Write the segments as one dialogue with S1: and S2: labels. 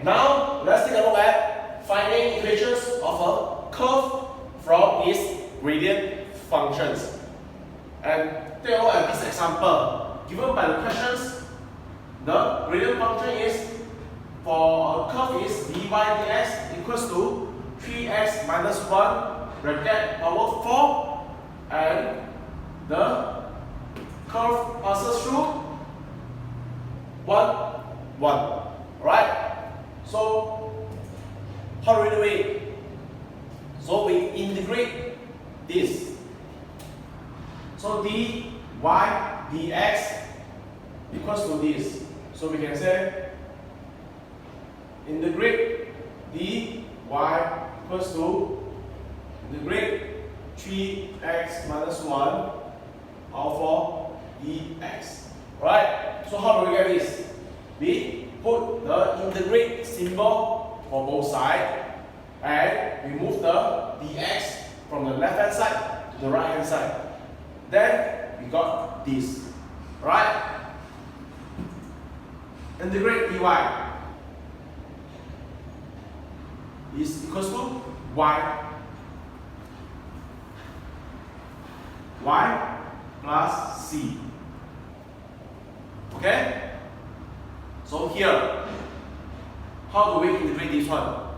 S1: now let's take a look at finding equations of a curve from its gradient functions. And take a look at this example. Given by the questions, the gradient function is for a curve is dy dx equals to 3x minus 1 bracket power 4, and the curve passes through 1, 1. Alright? So, how do we do it? So, we integrate this. So, dy dx equals to this. So, we can say integrate dy equals to integrate 3x minus 1 over dx. Right? So how do we get this? We put the integrate symbol for both sides and we move the dx from the left hand side to the right hand side. Then we got this. Right? Integrate dy is equals to y plus c. Okay? So here, how do we integrate this one?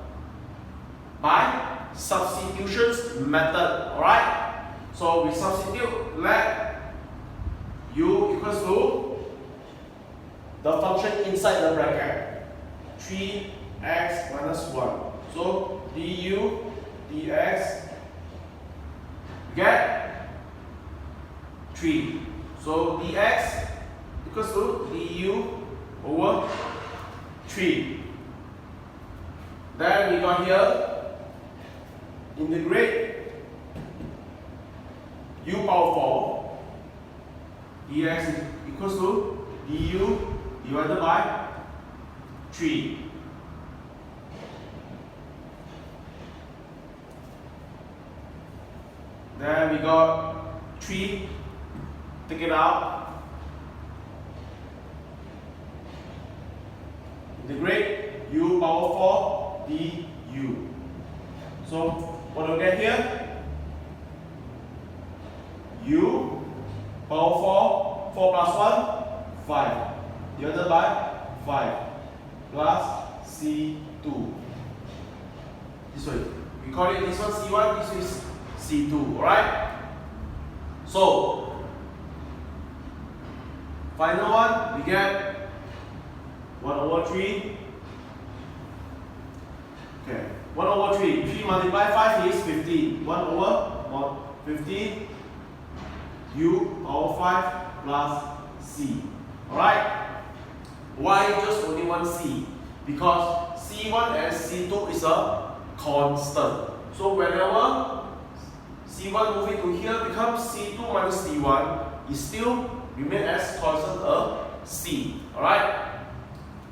S1: By substitutions method. Alright? So we substitute let u equals to the function inside the bracket 3x minus 1. So du dx get 3. So dx equals to du over 3. Then we got here integrate u power 4 dx equals to du divided by 3. Then we got 3, take it out, integrate u power 4 du. So what do we get here? U power 4, 4 plus 1, 5, divided by 5, plus C2. This way. We call it this one C1, this is C2, alright? So, final one, we get 1 over 3. Okay, 1 over 3. 3 multiplied 5 is 15. 1 over 15 u power 5 plus c. Alright? Why just only one c? Because c1 and c2 is a constant. So whenever C1 moving to here becomes C2 minus C1, it still remain as constant a C. Alright?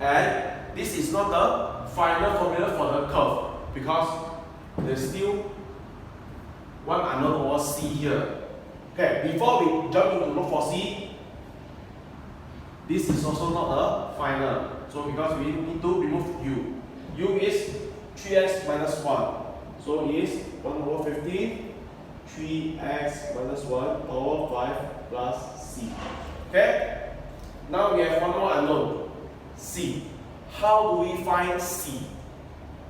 S1: And this is not the final formula for the curve because there's still one unknown over C here. Okay, before we jump into look for C, this is also not the final. So because we need to remove u. U is 3x minus 1. So it is 1 over 15. 3x minus 1 power 5 plus c. Okay? Now we have one more unknown, c. How do we find c?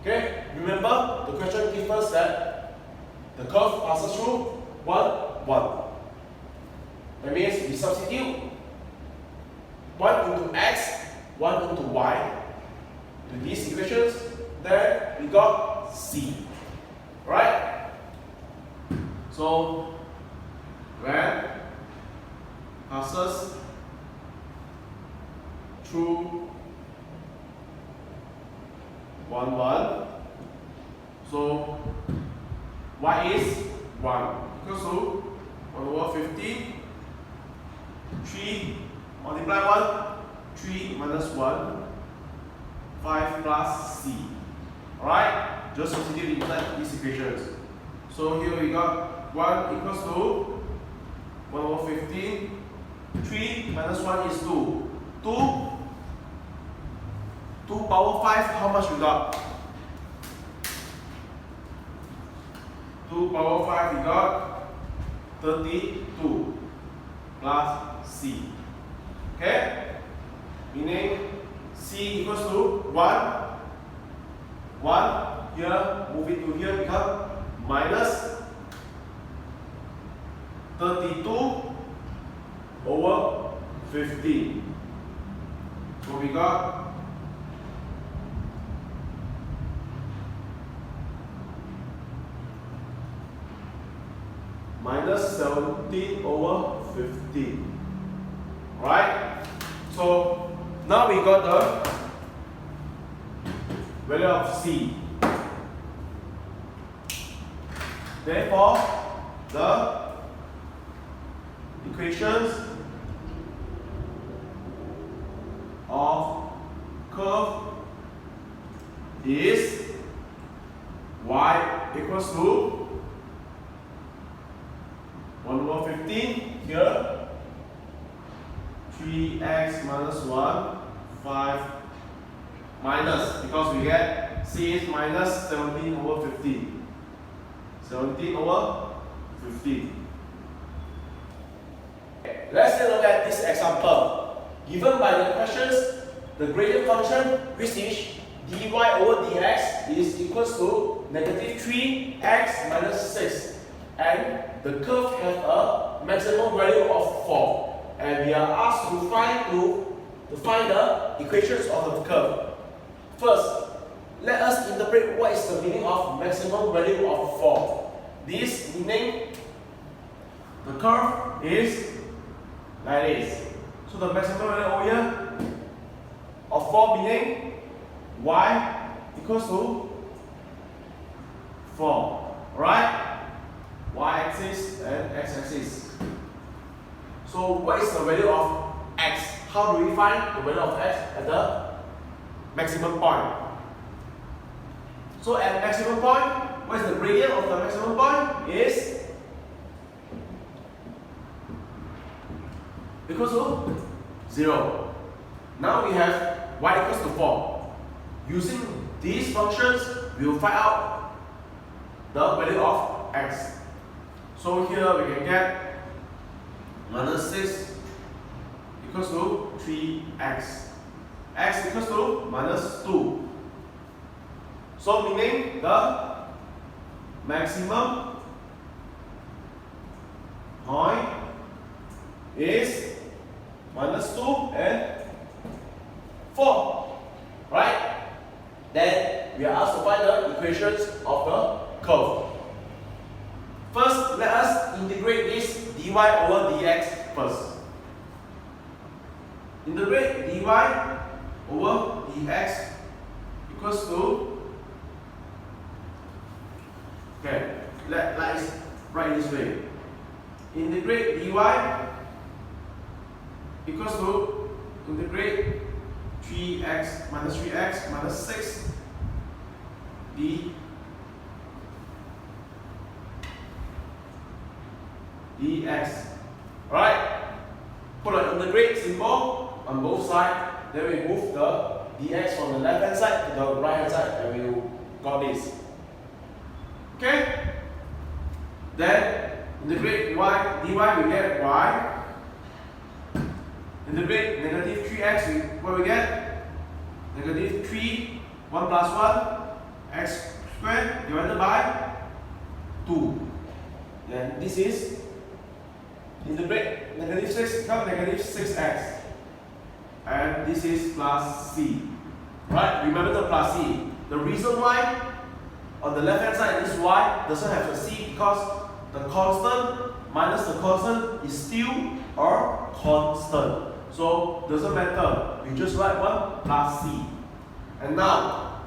S1: Okay? Remember, the question gives us that the curve passes through 1, 1. That means we substitute 1 into x, 1 into y to these equations, then we got c. Right? So, when passes through 1, 1, so y is 1 equals to 1 over 50, 3 multiply 1, 3 minus 1, 5 plus c. Alright? Just substitute inside these equations. So here we got 1 equals to 1 over 15. 3 minus 1 is 2. 2 2 power 5, how much we got? 2 power 5, we got 32 plus C. Okay? Meaning C equals to 1. 1 here, move it to here, become minus 32 over 15. So we got minus 17 over 15. Right? So now we got the value of C. Therefore, the equations of curve is y equals to 1 over 15 here, 3x minus 1, 5 minus, because we get C is minus 17 over 15. 17 over 15. Let's take a look at this example. Given by the questions, the gradient function, which is dy over dx, is equals to negative 3x minus 6. And the curve has a maximum value of 4. And we are asked to find the equations of the curve. First, let us interpret what is the meaning of maximum value of 4. This meaning the curve is like this. So the maximum value over here of 4 meaning y equals to 4. Alright? Y-axis and x-axis. So what is the value of x? How do we find the value of x at the maximum point? So at maximum point, what is the gradient of the maximum point? Is equals to 0. Now we have y equals to 4. Using these functions, we will find out the value of x. So here we can get minus 6 equals to 3x. X equals to minus 2. So meaning the maximum point is minus 2 and 4. Right? Then we are asked to find the equations of the curve. First, let us integrate this dy over dx first. Integrate dy over dx equals to, okay, let's write this way. Integrate dy equals to integrate 3x minus 6 dx. Alright? Put an integrate symbol on both sides. Then we move the dx from the left hand side to the right hand side, and we got this. Okay? Then integrate dy, we get y. Integrate negative 3x, what we get? Negative 3, 1 plus 1, x squared divided by 2. Then this is integrate negative 6 become negative 6x. And this is plus c. Right? Remember the plus c. The reason why on the left hand side this y doesn't have a c because the constant minus the constant is still a constant. So doesn't matter. We just write 1 plus c. And now,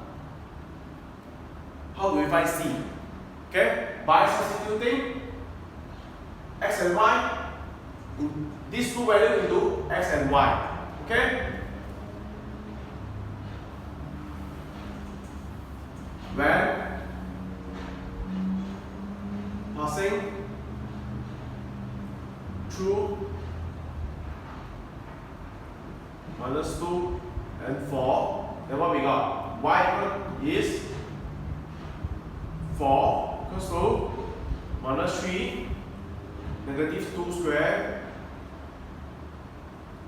S1: how do we find c? Okay? By substituting x and y, these two values into x and y. Okay? When passing through minus 2 and 4, then what we got? Y is 4 equals to minus 3 negative 2 squared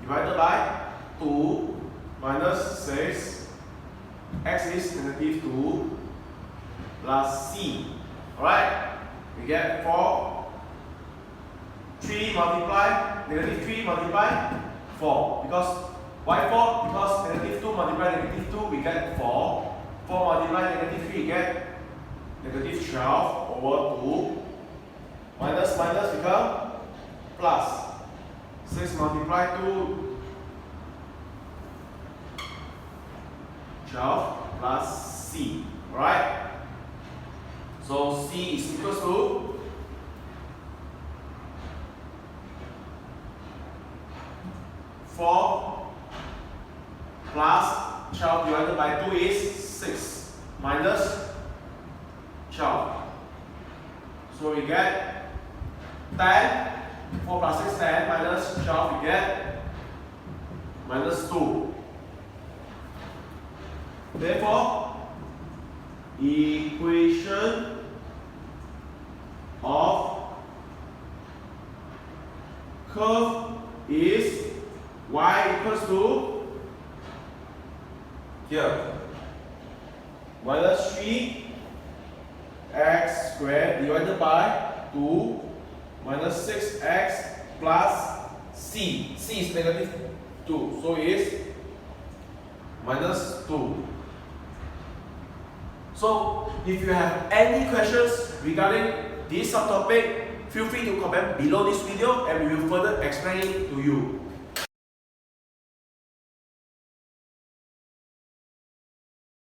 S1: divided by 2 minus 6, x is negative 2 plus c. Alright, we get 4, 3 multiply, negative 3 multiply 4, because why 4? Because negative 2 multiply negative 2, we get 4. 4 multiply negative 3, we get negative 12 over 2. Minus minus become plus. 6 multiply 2, 12 plus c. Alright? So c is equals to 4 plus 12 divided by 2 is 6 minus 12. So we get 10. 4 plus 6, 10 minus 12, we get minus 2. Therefore, equation of curve is y equals to here minus 3 x squared divided by 2 minus 6x plus c. C is negative 2, so it is minus 2. So, if you have any questions regarding this subtopic, feel free to comment below this video and we will further explain it to you.